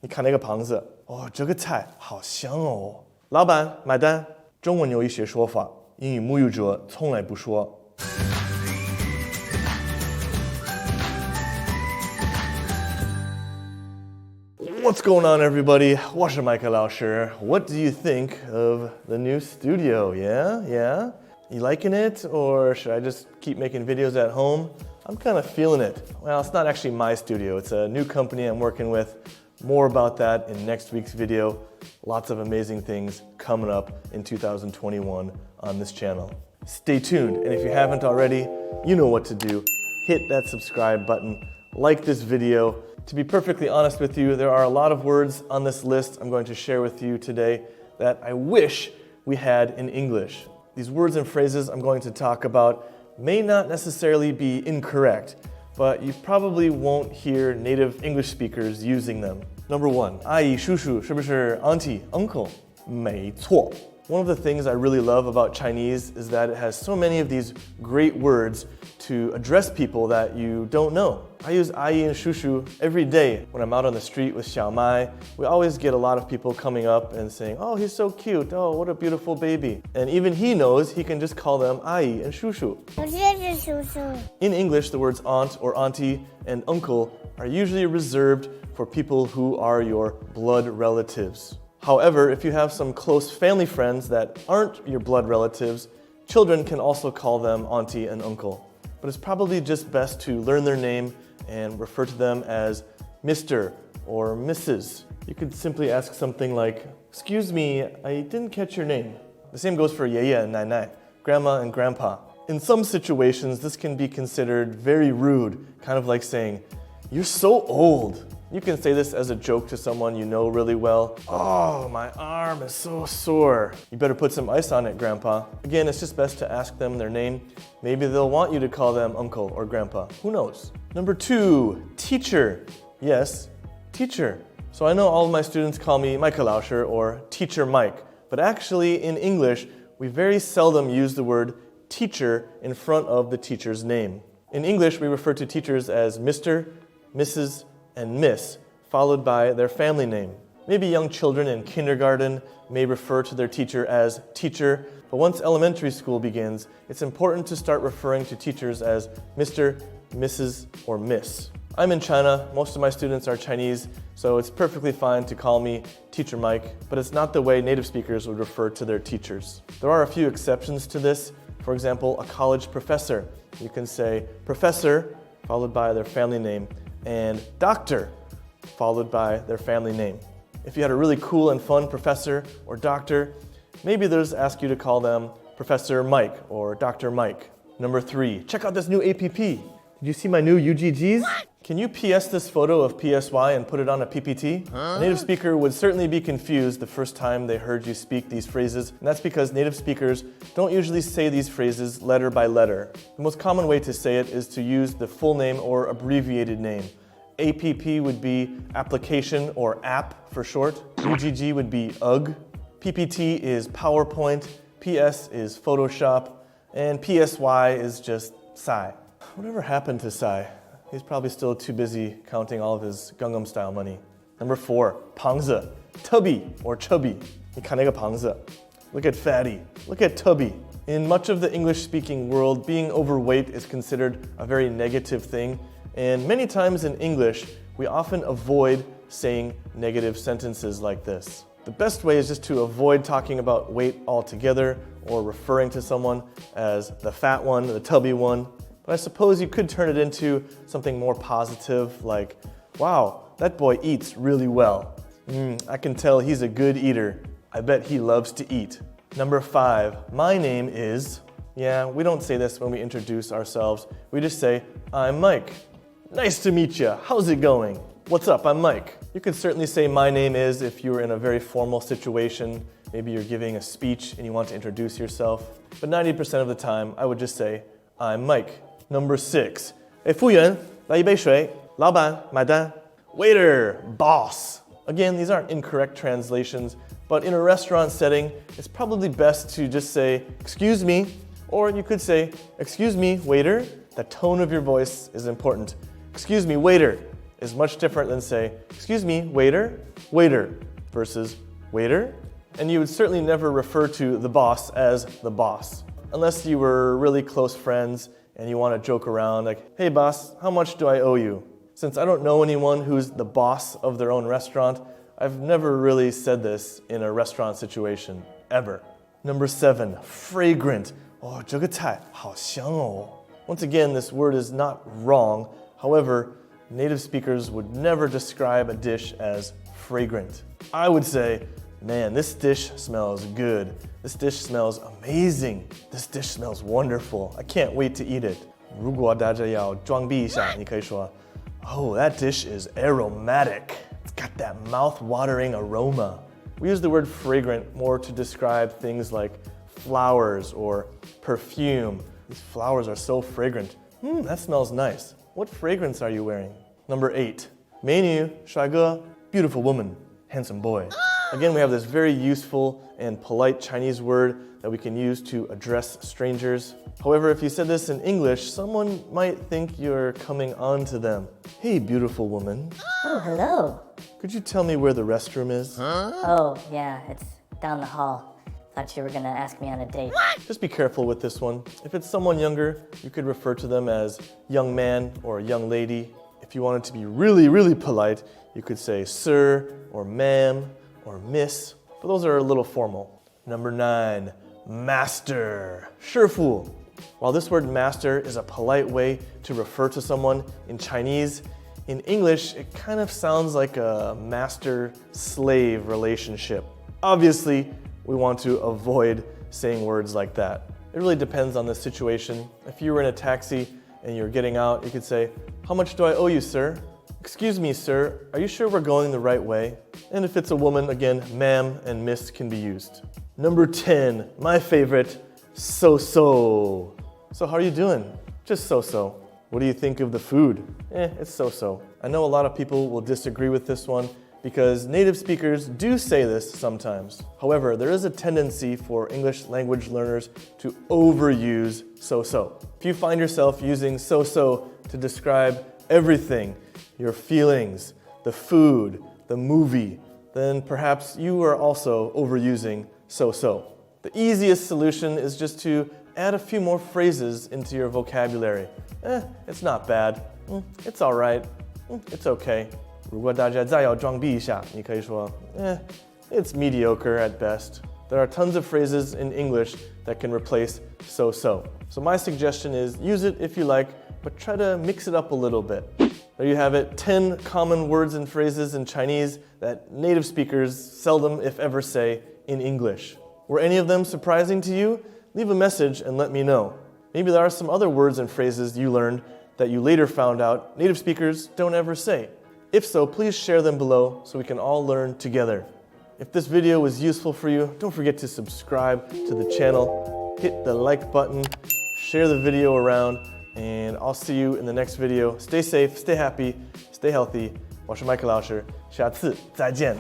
你看那个胖子，哦，这个菜好香哦。老板，买单。中文有一些说法，英语母语者从来不说。What's going on, everybody? 我是麦克老师。What do you think of the new studio? Yeah? You liking it? Or should I just keep making videos at home? I'm kind of feeling it. Well, it's not actually my studio. It's a new company I'm working with. More about that in next week's video. Lots of amazing things coming up in 2021 on this channel. Stay tuned, and if you haven't already, you know what to do. Hit that subscribe button, like this video. To be perfectly honest with you, there are a lot of words on this list I'm going to share with you today that I wish we had in English. These words and phrases I'm going to talk about may not necessarily be incorrect, but you probably won't hear native English speakers using them. Number one, 阿姨叔叔是不是 auntie, uncle? 没错。One of the things I really love about Chinese is that it has so many of these great words to address people that you don't know. I use 阿姨 and 叔叔 every day when I'm out on the street with Xiao Mai. We always get a lot of people coming up and saying, oh, he's so cute. Oh, what a beautiful baby. And even he knows he can just call them 阿姨 and 叔叔. In English, the words aunt or auntie and uncle are usually reserved for people who are your blood relatives. However, if you have some close family friends that aren't your blood relatives, children can also call them auntie and uncle. But it's probably just best to learn their name and refer to them as Mr. or Mrs. You could simply ask something like, excuse me, I didn't catch your name. The same goes for 爷爷 and 奶奶, grandma and grandpa. In some situations, this can be considered very rude, kind of like saying, you're so old. You can say this as a joke to someone you know really well. Oh, my arm is so sore. You better put some ice on it, Grandpa. Again, it's just best to ask them their name. Maybe they'll want you to call them uncle or grandpa. Who knows? Number two, teacher. Yes, teacher. So I know all of my students call me麦克老师 or Teacher Mike, but actually in English, we very seldom use the word teacher in front of the teacher's name. In English, we refer to teachers as Mr., Mrs., and Miss, followed by their family name. Maybe young children in kindergarten may refer to their teacher as teacher, but once elementary school begins, it's important to start referring to teachers as Mr., Mrs., or Miss. I'm in China, most of my students are Chinese, so it's perfectly fine to call me Teacher Mike, but it's not the way native speakers would refer to their teachers. There are a few exceptions to this. For example, a college professor. You can say professor, followed by their family name, and doctor, followed by their family name. If you had a really cool and fun professor or doctor, maybe they'll just ask you to call them Professor Mike or Dr. Mike. Number three, check out this new APP. Did you see my new UGGs? What? Can you PS this photo of PSY and put it on a PPT? A native speaker would certainly be confused the first time they heard you speak these phrases, and that's because native speakers don't usually say these phrases letter by letter. The most common way to say it is to use the full name or abbreviated name. APP would be application or app for short. UGG would be UGG. PPT is PowerPoint. PS is Photoshop. And PSY is just Psy. Whatever happened to Psy? He's probably still too busy counting all of his Gangnam Style money. Number four, 胖子, tubby or chubby. 你看那个胖子. Look at fatty. Look at tubby. In much of the English-speaking world, being overweight is considered a very negative thing. And many times in English, we often avoid saying negative sentences like this. The best way is just to avoid talking about weight altogether or referring to someone as the fat one, the tubby one. But I suppose you could turn it into something more positive like, wow, that boy eats really well. I can tell he's a good eater. I bet he loves to eat. Number five, my name is... Yeah, we don't say this when we introduce ourselves. We just say, I'm Mike. Nice to meet you. How's it going? What's up? I'm Mike. You could certainly say my name is if you're in a very formal situation. Maybe you're giving a speech and you want to introduce yourself. But 90% of the time, I would just say, I'm Mike. Number six, 服务员，来一杯水。老板，买单。Waiter, boss. Again, these aren't incorrect translations, but in a restaurant setting, it's probably best to just say, excuse me, or you could say, excuse me, waiter. The tone of your voice is important. Excuse me, waiter is much different than say, excuse me, waiter. waiter versus waiter. And you would certainly never refer to the boss as the boss, unless you were really close friends and you want to joke around like, hey boss, how much do I owe you? Since I don't know anyone who's the boss of their own restaurant, I've never really said this in a restaurant situation, ever. Number 7, fragrant. Oh, 这个菜好香哦. Once again, this word is not wrong. However, native speakers would never describe a dish as fragrant. I would say, man, this dish smells good. This dish smells amazing. This dish smells wonderful. I can't wait to eat it. 如果大家要装逼一下，你可以说, oh, that dish is aromatic. It's got that mouth-watering aroma. We use the word fragrant more to describe things like flowers or perfume. These flowers are so fragrant. That smells nice. What fragrance are you wearing? Number 8, 美女, 帅哥, beautiful woman, handsome boy. Again, we have this very useful and polite Chinese word that we can use to address strangers. However, if you said this in English, someone might think you're coming on to them. Hey, beautiful woman. Oh, hello. Could you tell me where the restroom is? Oh, yeah, it's down the hall. Thought you were gonna ask me on a date. Just be careful with this one. If it's someone younger, you could refer to them as young man or young lady. If you wanted to be really, really polite, you could say sir or ma'am or miss, but those are a little formal. Number 9, master, 师傅. While this word master is a polite way to refer to someone in Chinese, in English, it kind of sounds like a master-slave relationship. Obviously, we want to avoid saying words like that. It really depends on the situation. If you were in a taxi and you're getting out, you could say, how much do I owe you, sir? Excuse me, sir, are you sure we're going the right way? And if it's a woman, again, ma'am and miss can be used. Number 10, my favorite, so-so. So how are you doing? Just so-so. What do you think of the food? It's so-so. I know a lot of people will disagree with this one because native speakers do say this sometimes. However, there is a tendency for English language learners to overuse so-so. If you find yourself using so-so to describe everything, your feelings, the food, the movie, then perhaps you are also overusing so-so. The easiest solution is just to add a few more phrases into your vocabulary. It's not bad. It's all right. It's okay. 如果大家再要装逼一下，你可以说, it's mediocre at best. There are tons of phrases in English that can replace so-so. So my suggestion is use it if you like, but try to mix it up a little bit. There you have it, 10 common words and phrases in Chinese that native speakers seldom, if ever, say in English. Were any of them surprising to you? Leave a message and let me know. Maybe there are some other words and phrases you learned that you later found out native speakers don't ever say. If so, please share them below so we can all learn together. If this video was useful for you, don't forget to subscribe to the channel, hit the like button, share the video around, and I'll see you in the next video. Stay safe, stay happy, stay healthy. 我是麦克老师，下次再见。